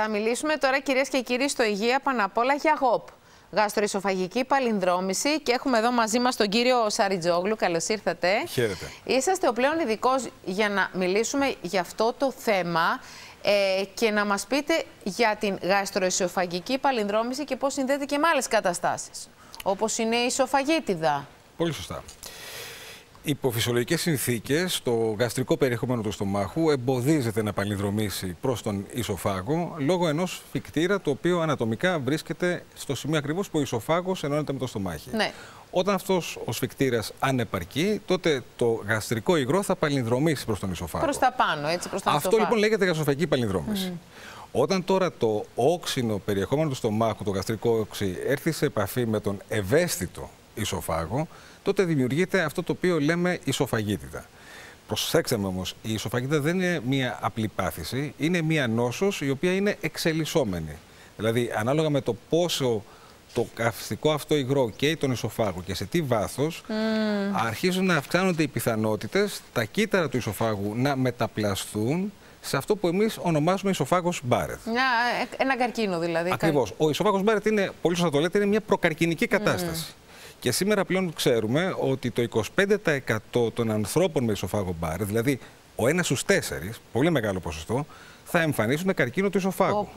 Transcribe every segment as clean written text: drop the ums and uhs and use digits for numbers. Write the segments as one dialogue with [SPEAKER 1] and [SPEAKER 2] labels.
[SPEAKER 1] Θα μιλήσουμε τώρα, κυρίες και κύριοι, στο Υγεία πάνω απ' όλα για ΓΟΠ. Γαστροϊσοφαγική παλινδρόμηση, και έχουμε εδώ μαζί μας τον κύριο Σαριτζόγλου. Καλώς ήρθατε.
[SPEAKER 2] Χαίρετε.
[SPEAKER 1] Είσαστε ο πλέον ειδικός για να μιλήσουμε για αυτό το θέμα και να μας πείτε για την γαστροϊσοφαγική παλινδρόμηση και πώς συνδέεται και με άλλες καταστάσεις, όπως είναι η ισοφαγίτιδα.
[SPEAKER 2] Πολύ σωστά. Υπό φυσιολογικές συνθήκες, το γαστρικό περιεχόμενο του στομάχου εμποδίζεται να παλινδρομήσει προς τον ισοφάγο λόγω ενός φυκτήρα, το οποίο ανατομικά βρίσκεται στο σημείο ακριβώς που ο ισοφάγος ενώνεται με το στομάχι. Ναι. Όταν αυτός ο σφικτήρας ανεπαρκεί, τότε το γαστρικό υγρό θα παλινδρομήσει προς τον ισοφάγο.
[SPEAKER 1] Προς τα πάνω, έτσι, προς τον
[SPEAKER 2] Αυτό
[SPEAKER 1] ισοφάγο.
[SPEAKER 2] λοιπόν λέγεται γαστροϊσοφαγική παλινδρόμηση. Όταν τώρα το όξινο περιεχόμενο του στομάχου, το γαστρικό όξι, έρθει σε επαφή με τον ευαίσθητο ισοφάγο, τότε δημιουργείται αυτό το οποίο λέμε ισοφαγίτιδα. Προσέξτε με όμως, η ισοφαγίτιδα δεν είναι μία απλή πάθηση, είναι μία νόσος η οποία είναι εξελισσόμενη. Δηλαδή, ανάλογα με το πόσο το καυστικό αυτό υγρό καίει τον ισοφάγο και σε τι βάθος, αρχίζουν να αυξάνονται οι πιθανότητες τα κύτταρα του ισοφάγου να μεταπλαστούν σε αυτό που εμείς ονομάζουμε ισοφάγος Μπάρετ.
[SPEAKER 1] Ένα καρκίνο δηλαδή.
[SPEAKER 2] Ακριβώς. Ο ισοφάγος Μπάρετ είναι, πολύ σωστά το λέτε, είναι μια προκαρκινική κατάσταση. Και σήμερα πλέον ξέρουμε ότι το 25% των ανθρώπων με ισοφάγο Μπάρετ, δηλαδή ο 1 στους 4, πολύ μεγάλο ποσοστό, θα εμφανίσουν καρκίνο του ισοφάγου.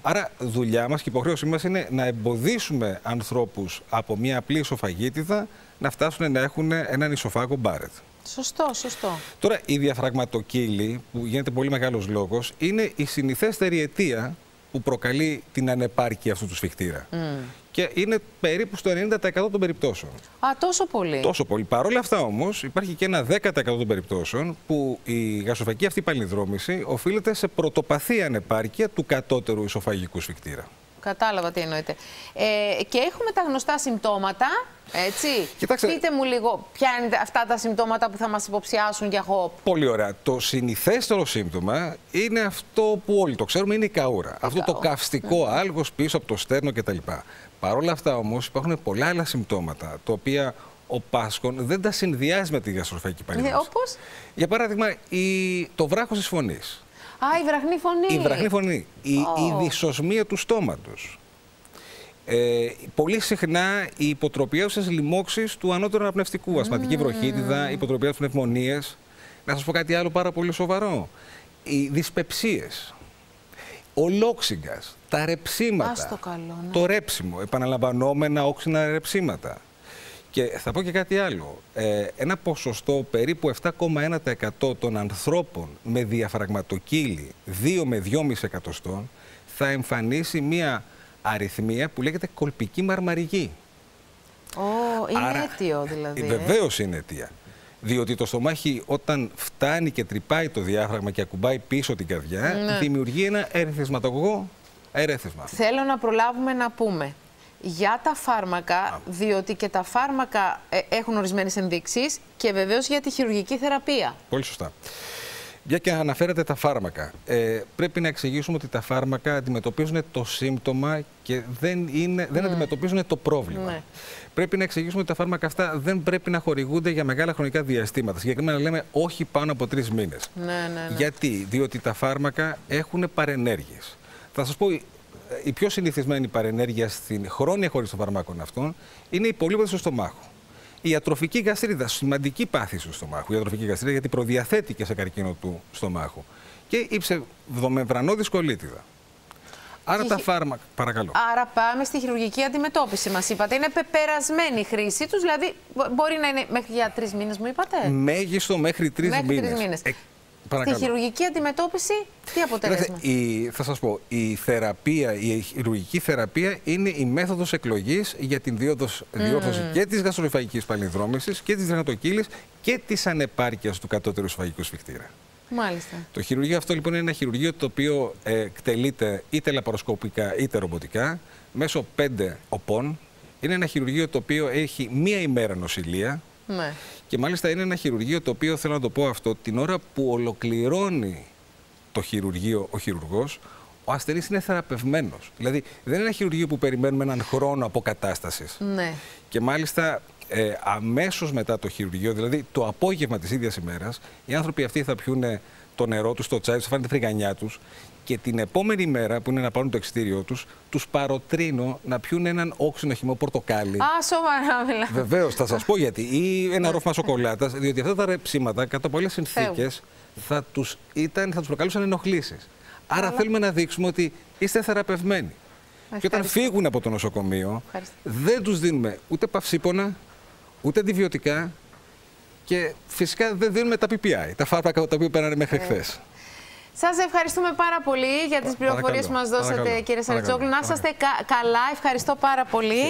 [SPEAKER 2] Άρα, δουλειά μας και υποχρέωσή μας είναι να εμποδίσουμε ανθρώπους από μια απλή ισοφαγίτιδα να φτάσουν να έχουν έναν ισοφάγο Μπάρετ.
[SPEAKER 1] Σωστό, σωστό.
[SPEAKER 2] Τώρα, η διαφραγματοκύλη, που γίνεται πολύ μεγάλος λόγος, είναι η συνηθέστερη αιτία που προκαλεί την ανεπάρκεια αυτού του σφιχτήρα. Και είναι περίπου στο 90% των περιπτώσεων.
[SPEAKER 1] Τόσο πολύ.
[SPEAKER 2] Τόσο πολύ. Παρ' όλα αυτά όμως υπάρχει και ένα 10% των περιπτώσεων που η γαστροϊσοφαγική αυτή παλινδρόμηση οφείλεται σε πρωτοπαθή ανεπάρκεια του κατώτερου ισοφαγικού σφιχτήρα.
[SPEAKER 1] Κατάλαβα τι εννοείτε. Και έχουμε τα γνωστά συμπτώματα, έτσι.
[SPEAKER 2] Κοιτάξτε,
[SPEAKER 1] πείτε μου λίγο ποια είναι αυτά τα συμπτώματα που θα μας υποψιάσουν για ΓΟΠ.
[SPEAKER 2] Πολύ ωραία. Το συνηθέστερο σύμπτωμα είναι αυτό που όλοι το ξέρουμε, είναι η καούρα. Αυτό το καυστικό άλγος πίσω από το στέρνο κτλ. Παρ' όλα αυτά όμως υπάρχουν πολλά άλλα συμπτώματα, τα οποία ο πάσχων δεν τα συνδυάζει με τη γαστροϊσοφαγική παλινδρόμηση.
[SPEAKER 1] Όπως?
[SPEAKER 2] Για παράδειγμα, το βράχος της φωνής.
[SPEAKER 1] Η βραχνή φωνή.
[SPEAKER 2] Η βραχνή φωνή. Η δυσοσμία του στόματος. Πολύ συχνά οι υποτροπιαίουσες λοιμώξεις του ανώτερου αναπνευστικού, ασθματική βροχίτιδα, υποτροπιαίουσες πνευμονίες. Να σας πω κάτι άλλο πάρα πολύ σοβαρό. Οι δυσπεψίες, ο λόξιγκας, τα ρεψίματα, το ρέψιμο, επαναλαμβανόμενα όξινα ρεψίματα. Και θα πω και κάτι άλλο. Ένα ποσοστό περίπου 7,1% των ανθρώπων με διαφραγματοκύλη 2 με 2,5 εκατοστών θα εμφανίσει μία αρρυθμία που λέγεται κολπική μαρμαριγή.
[SPEAKER 1] Είναι αίτιο δηλαδή.
[SPEAKER 2] Βεβαίως είναι αιτία. Διότι το στομάχι όταν φτάνει και τρυπάει το διάφραγμα και ακουμπάει πίσω την καρδιά, δημιουργεί ένα ερεθισματογωγό ερέθισμα.
[SPEAKER 1] Θέλω να προλάβουμε να πούμε για τα φάρμακα, διότι και τα φάρμακα έχουν ορισμένες ενδείξεις, και βεβαίως για τη χειρουργική θεραπεία.
[SPEAKER 2] Πολύ σωστά. Για και αναφέρατε τα φάρμακα. Πρέπει να εξηγήσουμε ότι τα φάρμακα αντιμετωπίζουν το σύμπτωμα και δεν αντιμετωπίζουν το πρόβλημα. Πρέπει να εξηγήσουμε ότι τα φάρμακα αυτά δεν πρέπει να χορηγούνται για μεγάλα χρονικά διαστήματα. Συγκεκριμένα λέμε όχι πάνω από 3 μήνες. Γιατί? Διότι τα φάρμακα έχουν παρενέργειες. Θα σας πω, η πιο συνηθισμένη παρενέργεια στην χρόνια χωρίς των φαρμάκων αυτών είναι η πολύποδηση του στομάχου. Η ατροφική γαστρίτιδα, σημαντική πάθηση του στομάχου, η ατροφική γαστρίτιδα, γιατί προδιαθέτει και σε καρκίνο του στομάχου. Και η ψευδομεμβρανώδης κολίτιδα. Άρα τα φάρμακα, παρακαλώ.
[SPEAKER 1] Άρα πάμε στη χειρουργική αντιμετώπιση, μας είπατε. Είναι πεπερασμένη η χρήση τους, δηλαδή μπορεί να είναι μέχρι για 3 μήνες, μου είπατε.
[SPEAKER 2] Μέγιστο μέχρι 3 μήνες.
[SPEAKER 1] Στη χειρουργική αντιμετώπιση, τι αποτέλεσμα?
[SPEAKER 2] Θα σας πω, η χειρουργική θεραπεία είναι η μέθοδος εκλογής για την διόρθωση και της γαστροϊσοφαγικής παλινδρόμησης και της βραχνοκύλης και της ανεπάρκειας του κατώτερου ισοφαγικού σφιχτήρα.
[SPEAKER 1] Μάλιστα.
[SPEAKER 2] Το χειρουργείο αυτό λοιπόν είναι ένα χειρουργείο το οποίο εκτελείται είτε λαπαροσκοπικά είτε ρομποτικά μέσω 5 οπών. Είναι ένα χειρουργείο το οποίο έχει 1 ημέρα νοσηλεία. Και μάλιστα είναι ένα χειρουργείο το οποίο, θέλω να το πω αυτό, την ώρα που ολοκληρώνει το χειρουργείο ο χειρουργός, ο ασθενής είναι θεραπευμένος. Δηλαδή δεν είναι ένα χειρουργείο που περιμένουμε έναν χρόνο αποκατάστασης. Και μάλιστα αμέσως μετά το χειρουργείο, δηλαδή το απόγευμα της ίδιας ημέρας, οι άνθρωποι αυτοί θα πιούνε το νερό τους, το τσάι τους, θα φάνε τη φρυγανιά τους Και την επόμενη μέρα που είναι να πάρουν το εξιτήριό τους παροτρύνω να πιούν έναν όξινο χυμό πορτοκάλι.
[SPEAKER 1] Α, σοβαρά μιλάω.
[SPEAKER 2] Βεβαίως, θα σας πω γιατί. Ή ένα ρόφημα σοκολάτας, διότι αυτά τα ρεψίματα κάτω από άλλες συνθήκες θα τους προκαλούσαν ενοχλήσεις. Άρα θέλουμε να δείξουμε ότι είστε θεραπευμένοι. Και όταν φύγουν από το νοσοκομείο, δεν τους δίνουμε ούτε παυσίπονα, ούτε αντιβιωτικά και φυσικά δεν δίνουμε τα PPI, τα φάρμακα τα οποία πέρανε μέχρι χθες.
[SPEAKER 1] Σας ευχαριστούμε πάρα πολύ για τις πληροφορίες που μας δώσατε, κύριε Σαρετζόγλου. Να είσαστε καλά, ευχαριστώ πάρα πολύ.